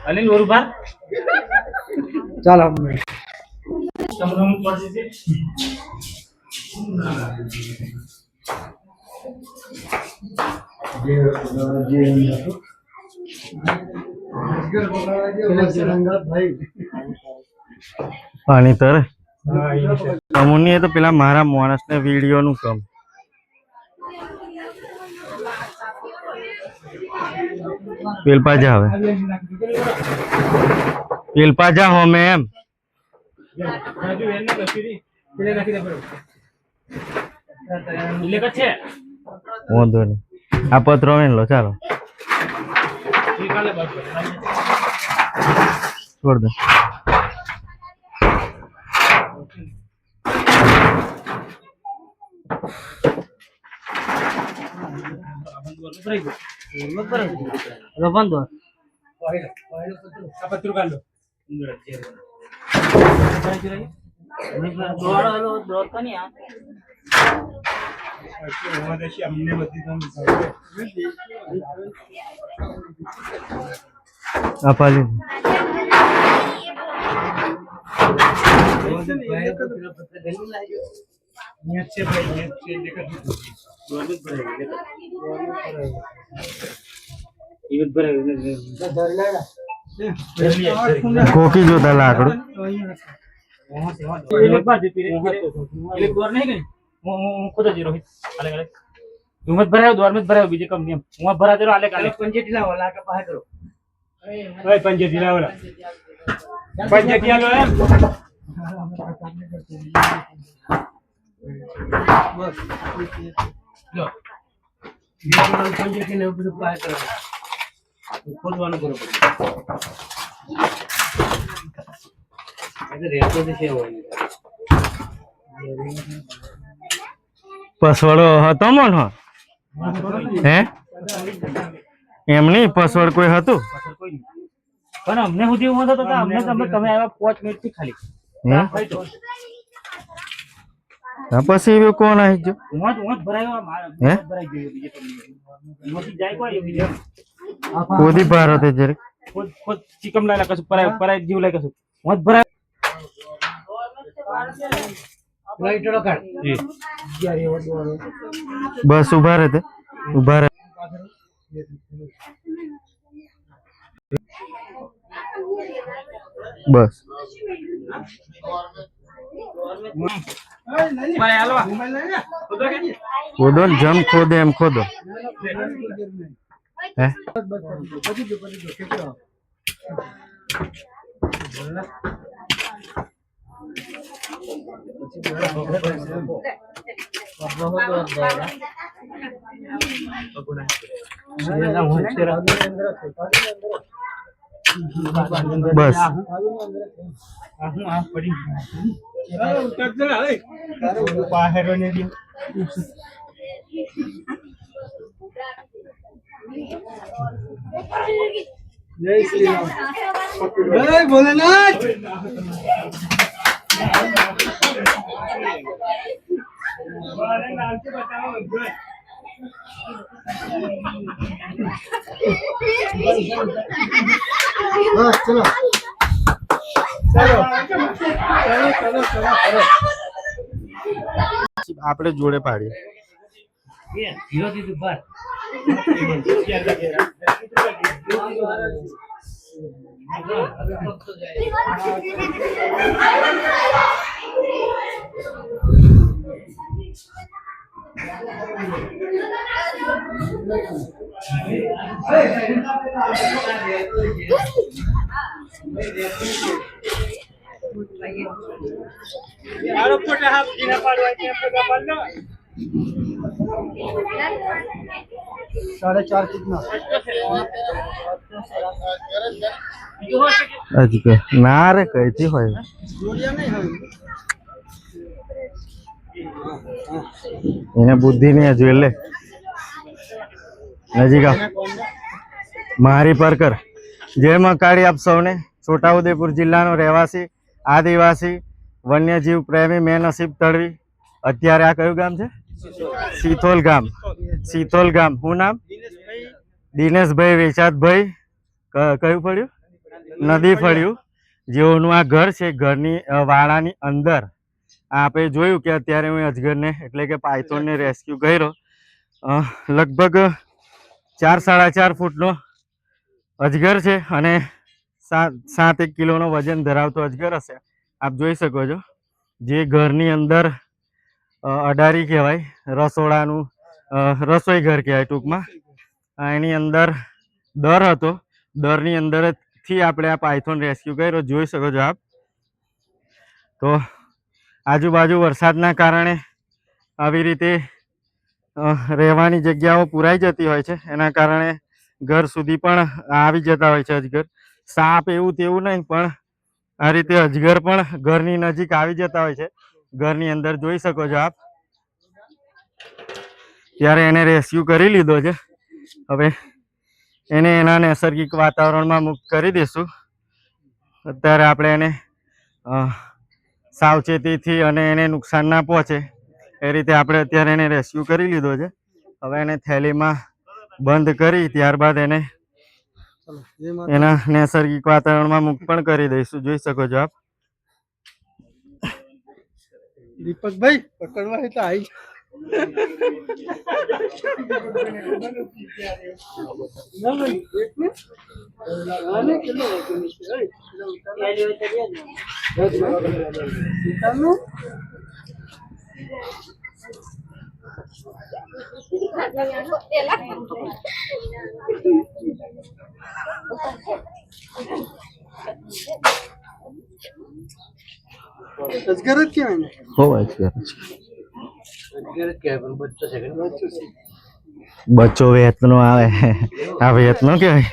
अनिल बरोबर चला समोरून पडते पानी तर अमुनी है तो पेला मारा मानस ने वीडियो नु कम पेलपा जा हवे पेलपा जा हो मैम લેખા છે વાંધો નહીં આ પત્રો વેન લો ચાલો છોડ દે पाली कोकी जो था लाकड़ू खुद जीरो अलग अलग हिम्मत भरायो द्वार में भरायो बीजे कम नियम वहां भरा दे अलग अलग पंचायती लाओ ला के बाहर करो ओए पंचायती लाओ ला पंचायती आ गए लो ये पंचायती ने ऊपर बाहर करो खोलवानो करो ऐसे रेट तो से होय पसवड़ो હતો મોનો હે એમ નહીં પસવડ કોઈ હતું પણ અમને સુધી હું હતો તો અમને તમે આવ્યા 5 મિનિટ થી ખાલી હે પછી એ કોણ આવી જો હું ભરાયો હે ભરાઈ ગયો બીજે તમને મોટી જાય કોઈ બીજે કોદી બહાર હતી જરે ખુદ ચિકમ લાયલા કશું પરાય જીવ લાય કશું હું ભરાય લાઈટડો કાઢ જી યાર એ વડવાનો બસ ઉભા રહે બસ ખોદો જમ ખોદે એમ ખોદો હે बस जय श्री राम जय भोलेनाथ बस चलो આપણે જોડે પાડીએ હીરો થી દુબાર यार फोटो हाफ जीना पाडवाय ते फोटो पाडलो 4.5 कितना હજી કે ના રે કઈથી હોય જોડિયા નહીં હોય એને બુદ્ધિ નહીં હજુ એટલે નજીક આવ મારી પરકર જય મકાળી આપ સૌને છોટાઉદેપુર જિલ્લાનો રહેવાસી આદિવાસી વન્યજીવ પ્રેમી મેં નસીબ તળવી અત્યારે આ કયું ગામ છે? શીતોલ ગામ. શું નામ? દિનેશભાઈ વેચાતભાઈ કયું ફળ્યું નદી ફળ્યું જેઓનું આ ઘર છે. ઘરની વાડાની અંદર આપણે જોયું કે અત્યારે હું અજગરને એટલે કે પાયથોનને રેસ્ક્યુ કર્યો. લગભગ 4-4.5 ફૂટનો અજગર છે અને 7-1 કિલોનો વજન ધરાવતો અજગર હશે. આપ જોઈ શકો છો જે ઘરની અંદર અડારી કહેવાય, રસોડાનું રસોઈ ઘર કહેવાય ટૂંકમાં. એની અંદર દર હતો, દરની અંદરથી આપણે આ પાયથોન રેસ્ક્યુ કર્યો. જોઈ શકો છો આપ. તો આજુબાજુ વરસાદના કારણે આવી રીતે રહેવાની જગ્યાઓ પુરાઈ જતી હોય છે. એના કારણે ઘર સુધી પણ આવી જતા હોય છે અજગર. સાપ એવું તેવું નહીં, પણ આ રીતે અજગર પણ ઘરની નજીક આવી જતા હોય છે. ઘરની અંદર જોઈ શકો છો આપ. ત્યારે એને રેસ્ક્યુ કરી લીધો છે. હવે એને એના નૈસર્ગિક વાતાવરણમાં મુક્ત કરી દઈશું. અત્યારે આપણે એને સાવચેતીથી અને એને નુકસાન ના પહોંચે એ રીતે આપણે અત્યારે એને રેસ્ક્યુ કરી લીધો છે. હવે એને થેલીમાં બંધ કરી ત્યારબાદ એને એના નૈસર્ગિક વાતાવરણમાં મુક્ત પણ કરી દઈશું. જોઈ શકો છો આપ. દીપકભાઈ પકડવા એટલે આવી અજગર જ કહેવાય ને? બચ્ચો વેતનો આવે, આ વેતનો કહેવાય.